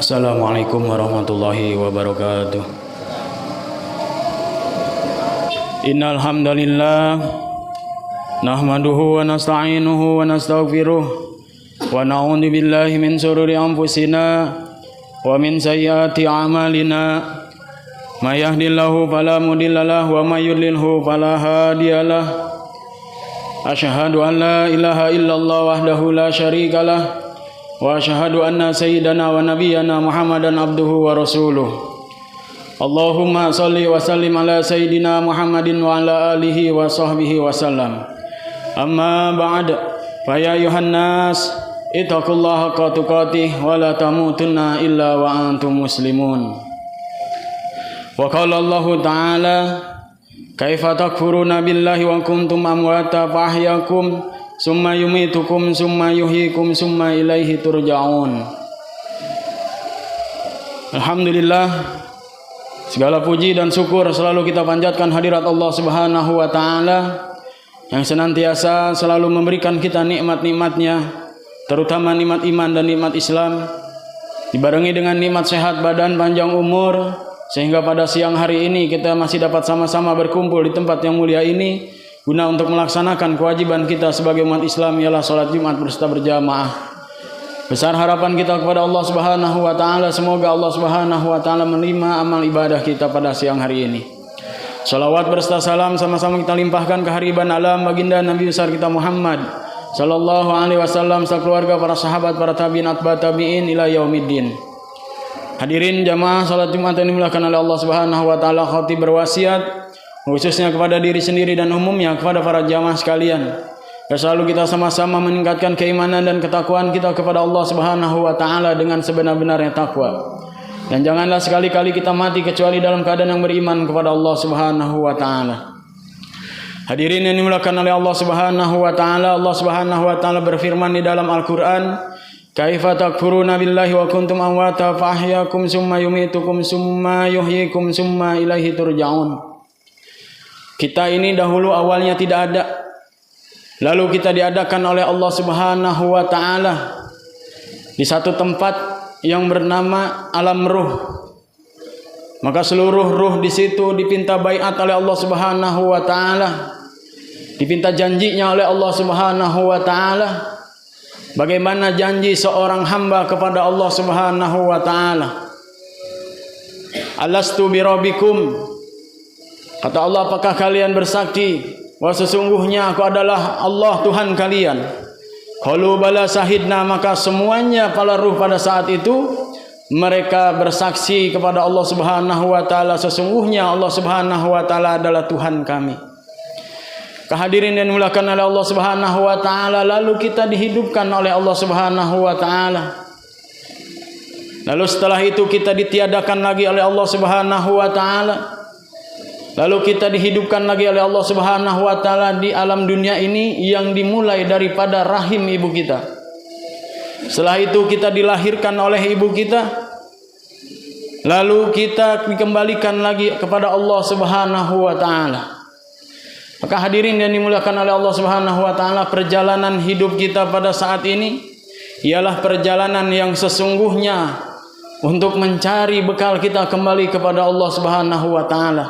Assalamualaikum warahmatullahi wabarakatuh. Innal hamdalillah nahmaduhu wa nasta'inuhu wa nastaghfiruh wa na'udzu billahi min shururi anfusina wa min sayyiati a'malina. May yahdihillahu fala mudhillalah wa may yudlilhu fala hadiyalah. Asyhadu an la ilaha illallah wahdahu la syarikalah wa asyhadu anna sayyidana wa nabiyyana Muhammadan abduhu wa rasuluh. Allahumma shalli wa sallim ala sayyidina Muhammadin wa ala alihi wa sahbihi wa sallam. Amma ba'd, fa ya ayuhan nas ittaqullaha haqqa tuqatih wa la tamutunna illa wa antum muslimun. Wa qala Allah ta'ala kaifa takfuruna billahi wa kuntum amwata fa ahyakum summa yumitukum summa yuhyikum summa ilaihi turja'un. Alhamdulillah, segala puji dan syukur selalu kita panjatkan hadirat Allah Subhanahu wa taala yang senantiasa selalu memberikan kita nikmat-nikmatnya, terutama nikmat iman dan nikmat Islam, dibarengi dengan nikmat sehat badan, panjang umur, sehingga pada siang hari ini kita masih dapat sama-sama berkumpul di tempat yang mulia ini guna untuk melaksanakan kewajiban kita sebagai umat Islam, ialah salat Jumat berserta berjamaah. Besar harapan kita kepada Allah Subhanahu wa taala, semoga Allah Subhanahu wa taala menerima amal ibadah kita pada siang hari ini. Salawat berserta salam sama-sama kita limpahkan ke hariban alam baginda Nabi besar kita Muhammad sallallahu alaihi wasallam, serta keluarga, para sahabat, para tabi'in, atba' tabi'in ila yaumiddin. Hadirin jamaah salat Jumat yang dimuliakan oleh Allah Subhanahu wa taala, khatib berwasiat khususnya kepada diri sendiri dan umumnya kepada para jamaah sekalian, selalu kita sama-sama meningkatkan keimanan dan ketakwaan kita kepada Allah Subhanahu wa taala dengan sebenar-benarnya takwa. Dan janganlah sekali-kali kita mati kecuali dalam keadaan yang beriman kepada Allah Subhanahu wa taala. Hadirin yang dimuliakan oleh Allah Subhanahu wa taala, Allah Subhanahu wa taala berfirman di dalam Al-Qur'an, kaifa takfuruna billahi wa kuntum amwata fa ahyakum summa yumitukum summa yuhyikum summa ilaihi turja'un. Kita ini dahulu awalnya tidak ada, lalu kita diadakan oleh Allah Subhanahu wa taala di satu tempat yang bernama alam ruh. Maka seluruh ruh di situ dipinta baiat oleh Allah Subhanahu wa taala, dipinta janjinya oleh Allah Subhanahu wa taala. Bagaimana janji seorang hamba kepada Allah Subhanahu wa taala? Alastu birabbikum, kata Allah, apakah kalian bersaksi bahwa sesungguhnya aku adalah Allah Tuhan kalian? Qalu bala syahidna, maka semuanya para ruh pada saat itu mereka bersaksi kepada Allah Subhanahu wa taala, sesungguhnya Allah Subhanahu wa taala adalah Tuhan kami. Kehadirin yang dimuliakan oleh Allah Subhanahu wa taala, lalu kita dihidupkan oleh Allah Subhanahu wa taala. Lalu setelah itu kita ditiadakan lagi oleh Allah Subhanahu wa taala. Lalu kita dihidupkan lagi oleh Allah Subhanahu wa taala di alam dunia ini yang dimulai daripada rahim ibu kita. Setelah itu kita dilahirkan oleh ibu kita. Lalu kita dikembalikan lagi kepada Allah Subhanahu wa taala. Maka hadirin yang dimuliakan oleh Allah Subhanahu wa taala, perjalanan hidup kita pada saat ini ialah perjalanan yang sesungguhnya untuk mencari bekal kita kembali kepada Allah Subhanahu wa taala.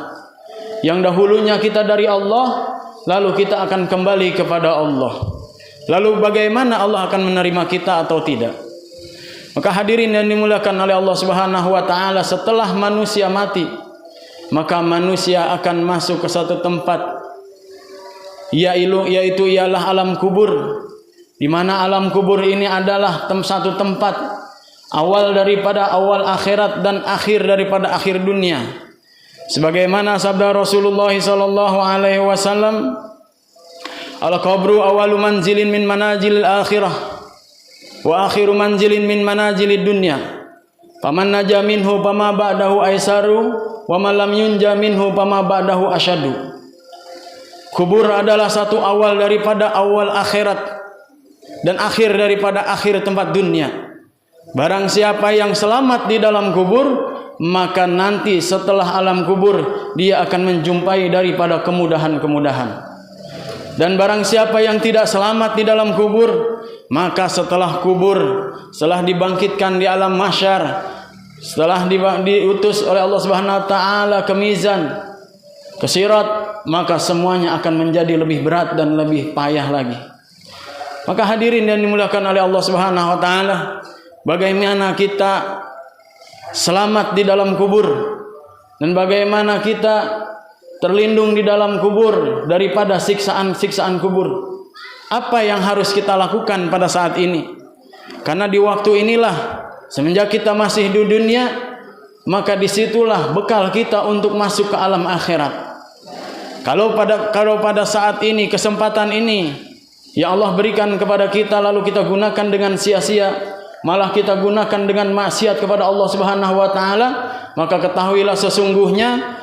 Yang dahulunya kita dari Allah, lalu kita akan kembali kepada Allah. Lalu bagaimana Allah akan menerima kita atau tidak? Maka hadirin yang dimuliakan oleh Allah Subhanahu wa taala, setelah manusia mati, maka manusia akan masuk ke satu tempat, yaitu ialah alam kubur, di mana alam kubur ini adalah satu tempat awal daripada awal akhirat dan akhir daripada akhir dunia. Sebagaimana sabda Rasulullah sallallahu alaihi wasallam, al-qabru awalu manzilin min manazilil akhirah wa akhiru manzilin min manazilid dunya. Faman naja minhu fama ba'dahu aisaru wa man lam yunja minhu fama ba'dahu asyadu. Kubur adalah satu awal daripada awal akhirat dan akhir daripada akhir tempat dunia. Barang siapa yang selamat di dalam kubur, maka nanti setelah alam kubur dia akan menjumpai daripada kemudahan-kemudahan. Dan barang siapa yang tidak selamat di dalam kubur, maka setelah kubur, setelah dibangkitkan di alam mahsyar, setelah diutus oleh Allah Subhanahu wa taala ke mizan, ke sirat, maka semuanya akan menjadi lebih berat dan lebih payah lagi. Maka hadirin yang dimuliakan oleh Allah Subhanahu wa taala, bagaimana kita selamat di dalam kubur dan bagaimana kita terlindung di dalam kubur daripada siksaan-siksaan kubur. Apa yang harus kita lakukan pada saat ini? Karena di waktu inilah, semenjak kita masih di dunia, maka disitulah bekal kita untuk masuk ke alam akhirat. Kalau pada saat ini, kesempatan ini ya Allah berikan kepada kita, lalu kita gunakan dengan sia-sia, malah kita gunakan dengan maksiat kepada Allah Subhanahu wa taala, maka ketahuilah sesungguhnya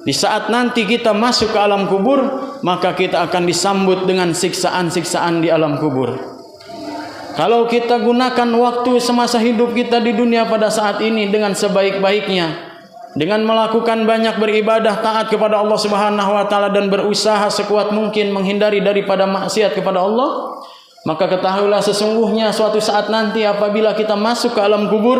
di saat nanti kita masuk ke alam kubur, maka kita akan disambut dengan siksaan-siksaan di alam kubur. Kalau kita gunakan waktu semasa hidup kita di dunia pada saat ini dengan sebaik-baiknya, dengan melakukan banyak beribadah taat kepada Allah Subhanahu wa taala dan berusaha sekuat mungkin menghindari daripada maksiat kepada Allah, maka ketahuilah sesungguhnya suatu saat nanti apabila kita masuk ke alam kubur,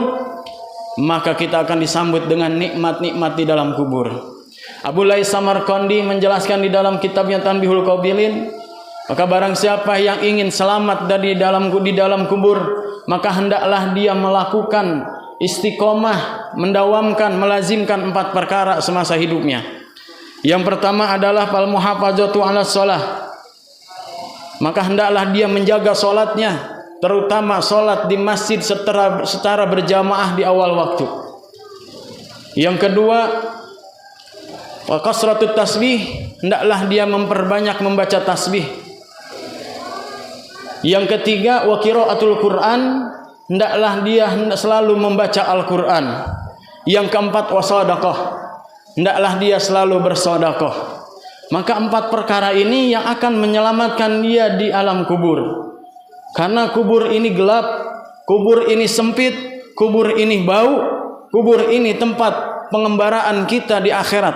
maka kita akan disambut dengan nikmat-nikmat di dalam kubur. Abu Lais Samarqandi menjelaskan di dalam kitabnya Tanbihul Qabilin, maka barang siapa yang ingin selamat dari di dalam kubur, maka hendaklah dia melakukan istiqomah, mendawamkan, melazimkan 4 perkara semasa hidupnya. Yang pertama adalah fal muhafazatu 'ala shalah. Maka hendaklah dia menjaga salatnya, terutama salat di masjid secara berjamaah di awal waktu. Yang kedua, wa kasratut tasbih, hendaklah dia memperbanyak membaca tasbih. Yang ketiga, wa qiraatul Quran, hendaklah dia selalu membaca Al-Quran. Yang keempat, wasadaqah, hendaklah dia selalu bersedekah. Maka 4 perkara ini yang akan menyelamatkan dia di alam kubur. Karena kubur ini gelap, kubur ini sempit, kubur ini bau, kubur ini tempat pengembaraan kita di akhirat.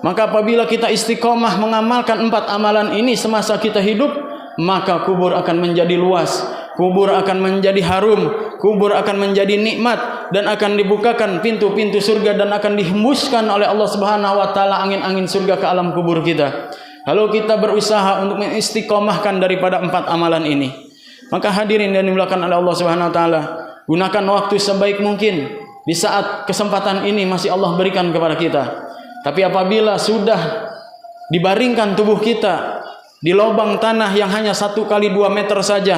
Maka apabila kita istiqomah mengamalkan 4 amalan ini semasa kita hidup, maka kubur akan menjadi luas, kubur akan menjadi harum, kubur akan menjadi nikmat, dan akan dibukakan pintu-pintu surga dan akan dihembuskan oleh Allah Subhanahu wa taala angin-angin surga ke alam kubur kita. Kalau kita berusaha untuk mengistiqomahkan daripada 4 amalan ini, maka hadirin yang dimuliakan oleh Allah Subhanahu wa taala, gunakan waktu sebaik mungkin di saat kesempatan ini masih Allah berikan kepada kita. Tapi apabila sudah dibaringkan tubuh kita di lubang tanah yang hanya 1 kali 2 meter saja,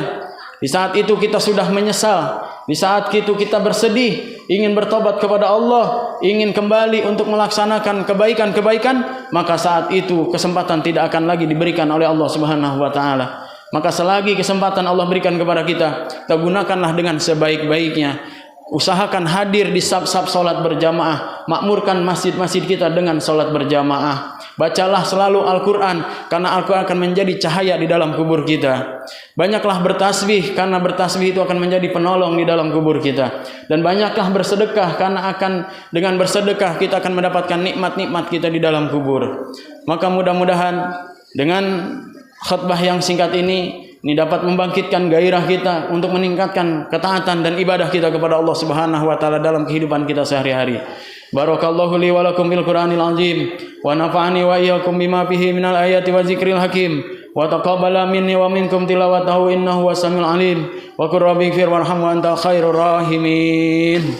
di saat itu kita sudah menyesal, di saat itu kita bersedih, ingin bertobat kepada Allah, ingin kembali untuk melaksanakan kebaikan-kebaikan, maka saat itu kesempatan tidak akan lagi diberikan oleh Allah Subhanahu wa taala. Maka selagi kesempatan Allah berikan kepada kita, kita gunakanlah dengan sebaik-baiknya. Usahakan hadir di saf-saf salat berjamaah, makmurkan masjid-masjid kita dengan salat berjamaah. Bacalah selalu Al-Quran, karena Al-Quran akan menjadi cahaya di dalam kubur kita. Banyaklah bertasbih, karena bertasbih itu akan menjadi penolong di dalam kubur kita. Dan banyaklah bersedekah, karena dengan bersedekah kita akan mendapatkan nikmat-nikmat kita di dalam kubur. Maka mudah-mudahan dengan khutbah yang singkat ini dapat membangkitkan gairah kita untuk meningkatkan ketaatan dan ibadah kita kepada Allah Subhanahu wa taala dalam kehidupan kita sehari-hari. Barakallahu li wa lakum bil Qur'anil azim wa nafa'ani wa iyyakum bima fihi minal ayati wa dzikril hakim wa taqabbala minni wa minkum tilawatahu innahu wasamiul alim wa qur rabbighfir warham wa anta khairur rahimin.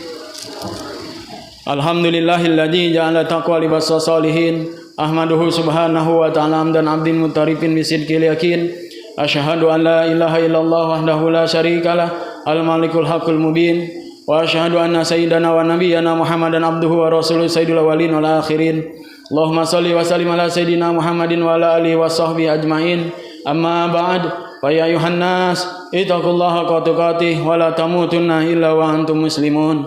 Alhamdulillahilladzi ja'ala taqwa libasas salihin ahmaduhu subhanahu wa ta'ala amdan abdin mutarifin bisidqil yakin asyhadu an la ilaha illallah wahdahu la syarikalah al-malikul haqqul mubin wa asyhadu anna sayyidana wa nabiyyana Muhammadan abduhu wa rasuluhu sayyidul awwalin wal akhirin. Allahumma shalli wa sallim ala sayyidina Muhammadin wa ala alihi wa sahbihi ajmain. Amma ba'd, fa ya ayuhan nas ittaqullaha haqqa tuqatih wa la tamutunna illa wa antum muslimun.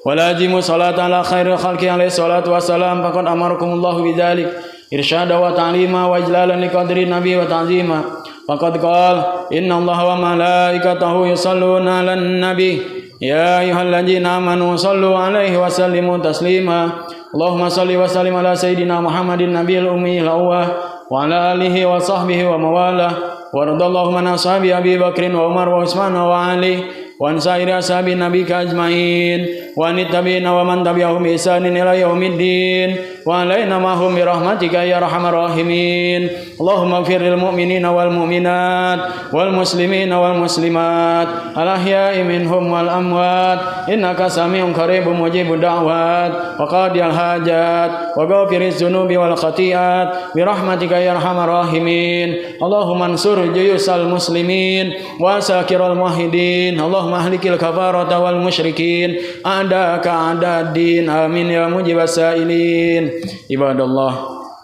Wa lazimu salata ala khairil khalqi alaihi salatu wassalam faqad amarakumullahu bidzalik irsyada wa ta'lima wa ijlalan liqadri nabi wa ta'zima. Faqad qala innallaha wa malaikatahu yusholluna 'alan nabi ya ayyuhalladzina amanu shallu 'alaihi wa sallimu taslima. Allahumma shalli wa sallim ala sayyidina Muhammadin nabiyil ummiyil awwah wa ala alihi wa sahbihi wa mawalah wa radallahu an ashabi Abi Bakrin wa Umar wa Utsman wa Ali wa an sairi ashabi nabika ajmain. وعن التابعين ومن تبعهم بإحسان إلى يوم الدين وعلينا معهم برحمتك يا أرحم الراحمين اللهم اغفر للمؤمنين والمؤمنات والمسلمين والمسلمات الأحياء منهم والأموات إنك سميع قريب مجيب الدعوات وقاضي الحاجات وغافر الذنوب والخطيئات برحمتك يا أرحم الراحمين اللهم انصر جيوش المسلمين وساكر الموحدين اللهم أهلك الكفارة والمشركين أعداءك أعداء الدين آمين يا مجيب السائلين عباد الله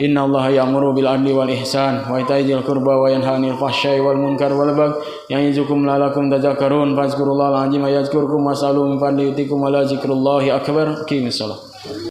إن الله يأمر بالعدل والإحسان وإيتاء ذي القربى وينهى عن الفحشاء والمنكر والبغي يعظكم لعلكم تذكرون فاذكروا الله العظيم يذكركم واسألوه من فضله يؤتكم ولذكر الله أكبر. أقيموا الصلاة.